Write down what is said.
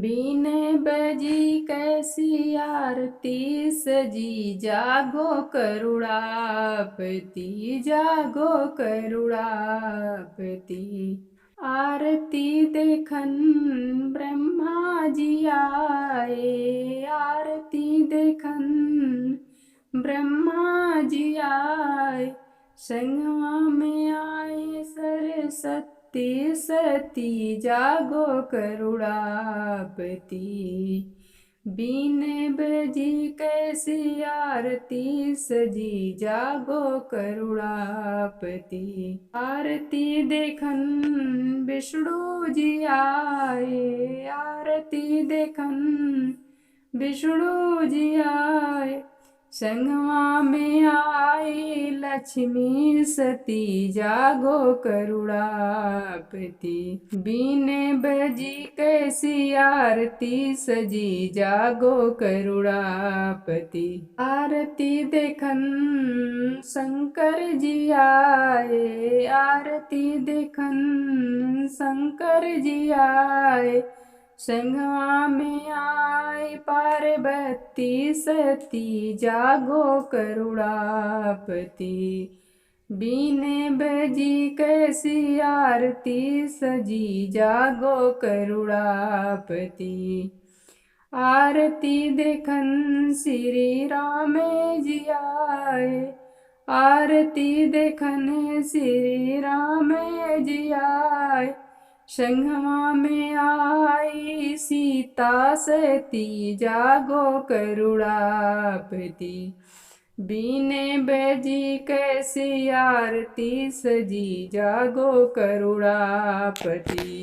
बीने बजी कैसी आरती सजी, जागो करुणापति, जागो करुणापति। आरती देखन ब्रह्मा जी आए, आरती देखन ब्रह्मा जी आए। संगमा में आए सरस्वती सती, जागो करुणापति। बीने बजी कैसी आरती सजी, जागो करुणापति। आरती देखन विष्णु जी आए, आरती देखन विष्णु जी आए। संगमा में आई लक्ष्मी सती, जागो करुणापति। बीने बजी कैसी आरती सजी, जागो करुणापति। आरती देखन शंकर जी आए, आरती देखन शंकर जी आए। संगमा में आए पार्वती सती, जागो करुणापति। बीने बजी कैसी आरती सजी, जागो करुणापति। आरती देखन श्री राम जी आए, आरती देखन श्री राम जी आए। संगमा में आई सीता सती, जागो करुणापति। बीने बजी कैसी आरती सजी, जागो करुणापति।